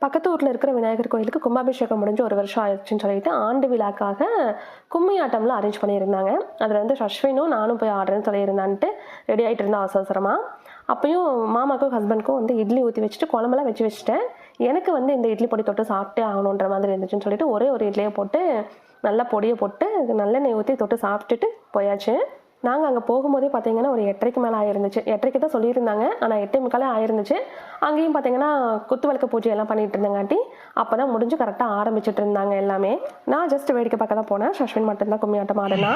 பக்கத்து ஊரில் இருக்கிற விநாயகர் கோயிலுக்கு கும்பாபிஷேகம் முடிஞ்சு 1 வருஷம் ஆயிடுச்சுன்னு சொல்லிட்டு ஆண்டு விழாக்காக கும்மி ஆட்டம்லாம் அரேஞ்ச் பண்ணியிருந்தாங்க. அதில் வந்து சஷ்வினும் நானும் போய் ஆடுறேன்னு சொல்லியிருந்தான்ட்டு ரெடி ஆகிட்டு இருந்தேன் அவசரமாக. அப்பயும் மாமாக்கும் ஹஸ்பண்ட்க்கும் வந்து இட்லி ஊற்றி வச்சுட்டு குழம்புலாம் வச்சுட்டேன். எனக்கு வந்து இந்த இட்லி பொடி தொட்டு சாப்பிட்டே ஆகணுன்ற மாதிரி இருந்துச்சுன்னு சொல்லிட்டு ஒரே ஒரு இட்லியை போட்டு நல்லா பொடியை போட்டு நல்லெண்ணெய் ஊற்றி தொட்டு சாப்பிட்டுட்டு போயாச்சு. நாங்கள் அங்கே போகும்போதே பார்த்தீங்கன்னா ஒரு 8:30க்கு மேலே ஆயிருந்துச்சு. 8:30க்கு தான் சொல்லியிருந்தாங்க, ஆனால் 8:45 ஆயிருந்துச்சு. அங்கேயும் பார்த்தீங்கன்னா குத்து விளக்கு பூஜையெல்லாம் பண்ணிட்டு இருந்தங்காட்டி அப்போ தான் முடிஞ்சு கரெக்டாக ஆரம்பிச்சுட்டு இருந்தாங்க எல்லாமே. நான் ஜஸ்ட் வேடிக்கை பார்க்க தான் போனேன். சஷ்வின் மட்டும்தான் கும்மி ஆட்டம் ஆடினா.